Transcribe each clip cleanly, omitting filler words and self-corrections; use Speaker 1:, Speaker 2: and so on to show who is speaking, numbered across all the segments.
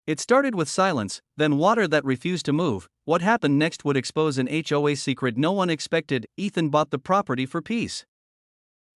Speaker 1: It started with silence, then water that refused to move. What happened next would expose an HOA secret no one expected. Ethan bought the property for peace.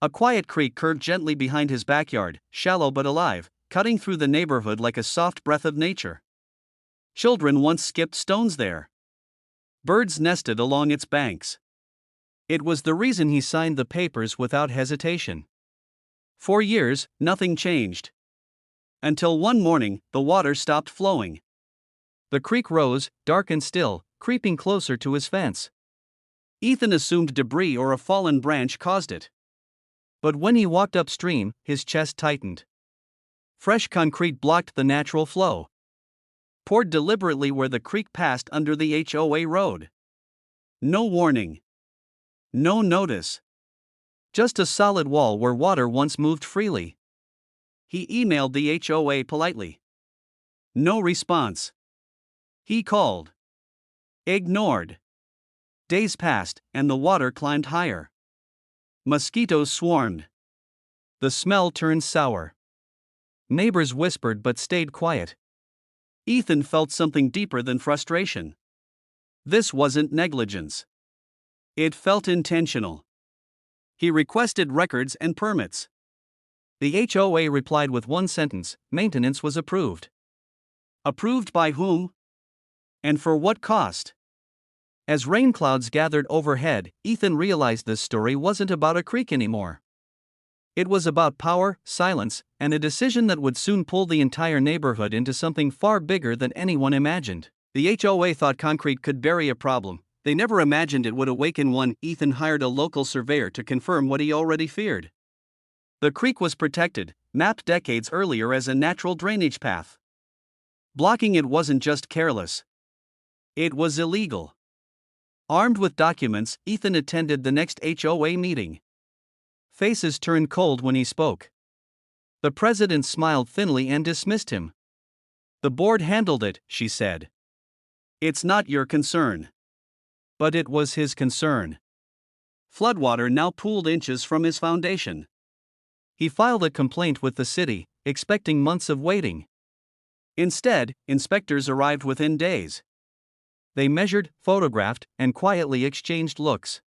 Speaker 1: A quiet creek curved gently behind his backyard, shallow but alive, cutting through the neighborhood like a soft breath of nature. Children once skipped stones there. Birds nested along its banks. It was the reason he signed the papers without hesitation. For years, nothing changed. Until one morning, the water stopped flowing. The creek rose, dark and still, creeping closer to his fence. Ethan assumed debris or a fallen branch caused it. But when he walked upstream, his chest tightened. Fresh concrete blocked the natural flow. Poured deliberately where the creek passed under the HOA road. No warning. No notice. Just a solid wall where water once moved freely. He emailed the HOA politely. No response. He called. Ignored. Days passed, and the water climbed higher. Mosquitoes swarmed. The smell turned sour. Neighbors whispered but stayed quiet. Ethan felt something deeper than frustration. This wasn't negligence. It felt intentional. He requested records and permits. The HOA replied with one sentence: maintenance was approved. Approved by whom? And for what cost? As rain clouds gathered overhead, Ethan realized this story wasn't about a creek anymore. It was about power, silence, and a decision that would soon pull the entire neighborhood into something far bigger than anyone imagined. The HOA thought concrete could bury a problem. They never imagined it would awaken one. Ethan hired a local surveyor to confirm what he already feared. The creek was protected, mapped decades earlier as a natural drainage path. Blocking it wasn't just careless. It was illegal. Armed with documents, Ethan attended the next HOA meeting. Faces turned cold when he spoke. The president smiled thinly and dismissed him. The board handled it, she said. It's not your concern. But it was his concern. Floodwater now pooled inches from his foundation. He filed a complaint with the city, expecting months of waiting. Instead, inspectors arrived within days. They measured, photographed, and quietly exchanged looks.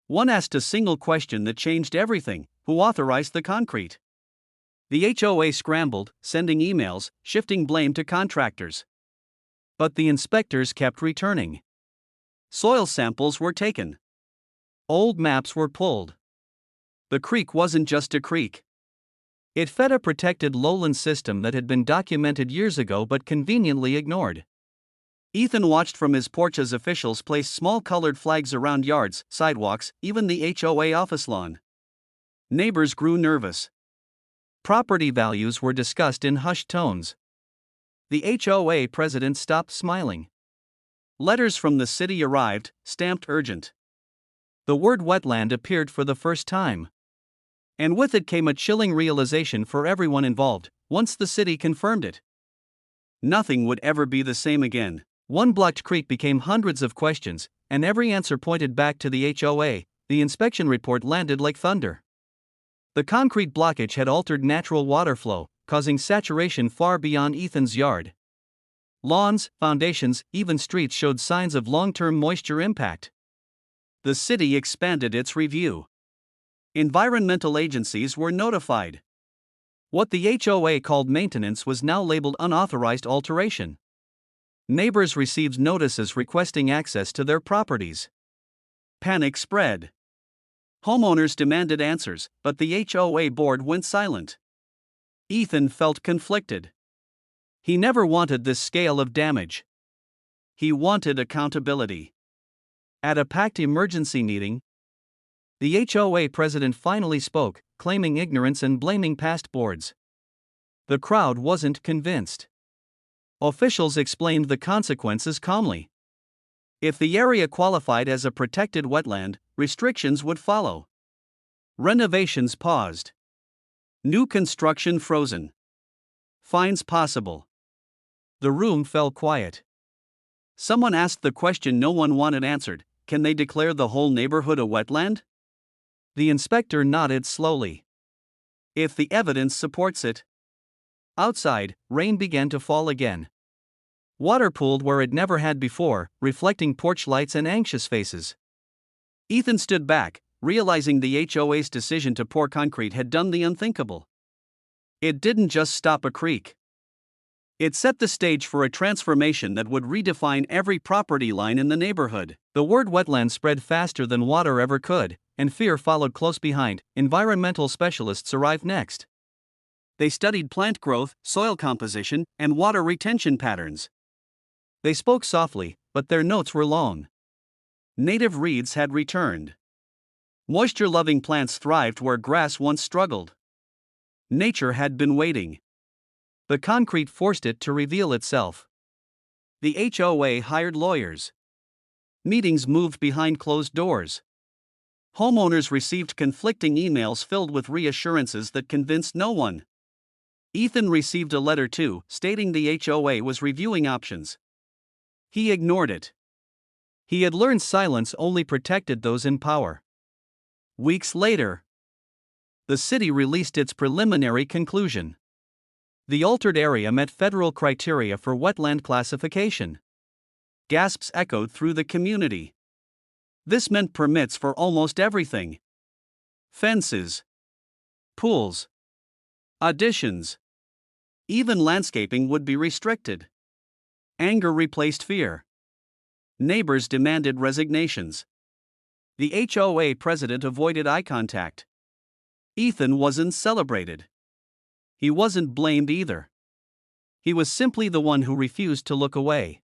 Speaker 1: One asked a single question that changed everything: who authorized the concrete? The HOA scrambled, sending emails, shifting blame to contractors. But the inspectors kept returning. Soil samples were taken. Old maps were pulled. The creek wasn't just a creek. It fed a protected lowland system that had been documented years ago but conveniently ignored. Ethan watched from his porch as officials placed small colored flags around yards, sidewalks, even the HOA office lawn. Neighbors grew nervous. Property values were discussed in hushed tones. The HOA president stopped smiling. Letters from the city arrived, stamped urgent. The word wetland appeared for the first time. And with it came a chilling realization for everyone involved: once the city confirmed it, nothing would ever be the same again. One blocked creek became hundreds of questions, and every answer pointed back to the HOA. The inspection report landed like thunder. The concrete blockage had altered natural water flow, causing saturation far beyond Ethan's yard. Lawns, foundations, even streets showed signs of long-term moisture impact. The city expanded its review. Environmental agencies were notified. What the HOA called maintenance was now labeled unauthorized alteration. Neighbors received notices requesting access to their properties. Panic spread. Homeowners demanded answers, but the HOA board went silent. Ethan felt conflicted. He never wanted this scale of damage. He wanted accountability. At a packed emergency meeting, the HOA president finally spoke, claiming ignorance and blaming past boards. The crowd wasn't convinced. Officials explained the consequences calmly. If the area qualified as a protected wetland, restrictions would follow. Renovations paused. New construction frozen. Fines possible. The room fell quiet. Someone asked the question no one wanted answered: can they declare the whole neighborhood a wetland? The inspector nodded slowly. If the evidence supports it. Outside, rain began to fall again. Water pooled where it never had before, reflecting porch lights and anxious faces. Ethan stood back, realizing the HOA's decision to pour concrete had done the unthinkable. It didn't just stop a creek. It set the stage for a transformation that would redefine every property line in the neighborhood. The word wetland spread faster than water ever could, and fear followed close behind. Environmental specialists arrived next. They studied plant growth, soil composition, and water retention patterns. They spoke softly, but their notes were long. Native reeds had returned. Moisture-loving plants thrived where grass once struggled. Nature had been waiting. The concrete forced it to reveal itself. The HOA hired lawyers. Meetings moved behind closed doors. Homeowners received conflicting emails filled with reassurances that convinced no one. Ethan received a letter too, stating the HOA was reviewing options. He ignored it. He had learned silence only protected those in power. Weeks later, the city released its preliminary conclusion. The altered area met federal criteria for wetland classification. Gasps echoed through the community. This meant permits for almost everything: fences, pools, additions. Even landscaping would be restricted. Anger replaced fear. Neighbors demanded resignations. The HOA president avoided eye contact. Ethan wasn't celebrated. He wasn't blamed either. He was simply the one who refused to look away.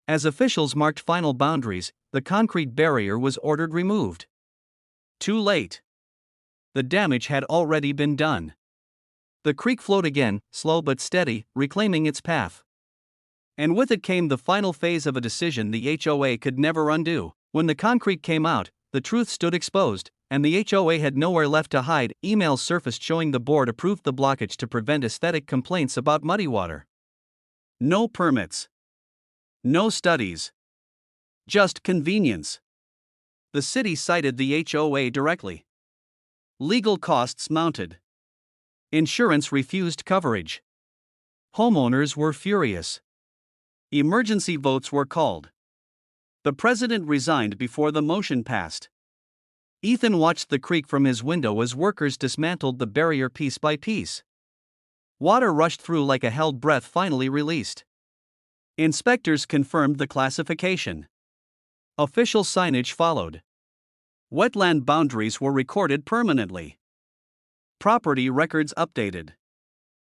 Speaker 1: As officials marked final boundaries, the concrete barrier was ordered removed. Too late. The damage had already been done. The creek flowed again, slow but steady, reclaiming its path. And with it came the final phase of a decision the HOA could never undo. When the concrete came out, the truth stood exposed, and the HOA had nowhere left to hide. Emails surfaced showing the board approved the blockage to prevent aesthetic complaints about muddy water. No permits. No studies. Just convenience. The city cited the HOA directly. Legal costs mounted. Insurance refused coverage. Homeowners were furious. Emergency votes were called. The president resigned before the motion passed. Ethan watched the creek from his window as workers dismantled the barrier piece by piece. Water rushed through like a held breath finally released. Inspectors confirmed the classification. Official signage followed. Wetland boundaries were recorded permanently. Property records updated.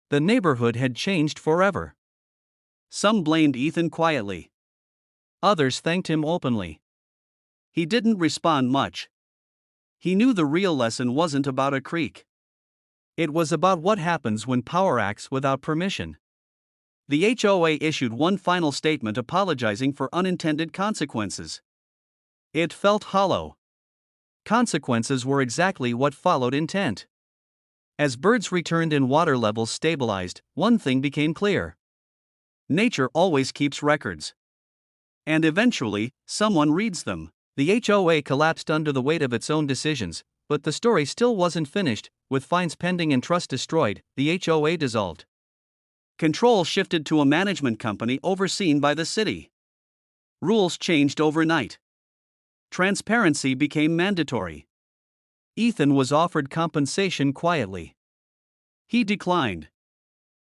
Speaker 1: The neighborhood had changed forever. Some blamed Ethan quietly. Others thanked him openly. He didn't respond much. He knew the real lesson wasn't about a creek. It was about what happens when power acts without permission. The HOA issued one final statement apologizing for unintended consequences. It felt hollow. Consequences were exactly what followed intent. As birds returned and water levels stabilized, one thing became clear. Nature always keeps records. And eventually, someone reads them. The HOA collapsed under the weight of its own decisions, but the story still wasn't finished. With fines pending and trust destroyed, the HOA dissolved. Control shifted to a management company overseen by the city. Rules changed overnight. Transparency became mandatory. Ethan was offered compensation quietly. He declined.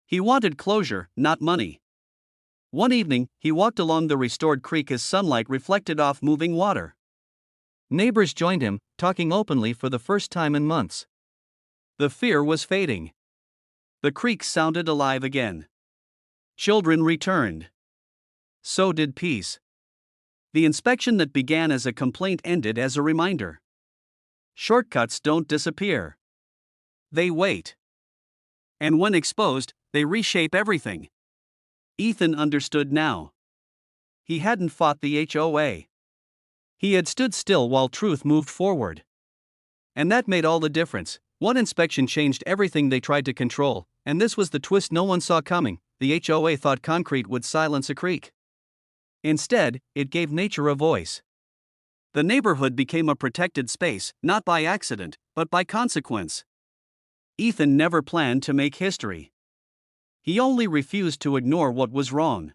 Speaker 1: He wanted closure, not money. One evening, he walked along the restored creek as sunlight reflected off moving water. Neighbors joined him, talking openly for the first time in months. The fear was fading. The creek sounded alive again. Children returned. So did peace. The inspection that began as a complaint ended as a reminder. Shortcuts don't disappear. They wait. And when exposed, they reshape everything. Ethan understood now. He hadn't fought the HOA. He had stood still while truth moved forward. And that made all the difference. One inspection changed everything they tried to control, and this was the twist no one saw coming. The HOA thought concrete would silence a creek. Instead, it gave nature a voice. The neighborhood became a protected space, not by accident, but by consequence. Ethan never planned to make history. He only refused to ignore what was wrong.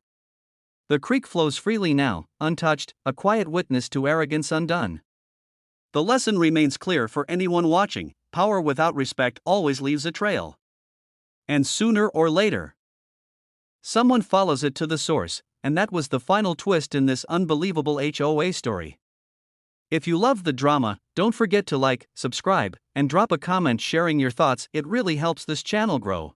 Speaker 1: The creek flows freely now, untouched, a quiet witness to arrogance undone. The lesson remains clear for anyone watching: power without respect always leaves a trail. And sooner or later, someone follows it to the source, and that was the final twist in this unbelievable HOA story. If you love the drama, don't forget to like, subscribe, and drop a comment sharing your thoughts. It really helps this channel grow.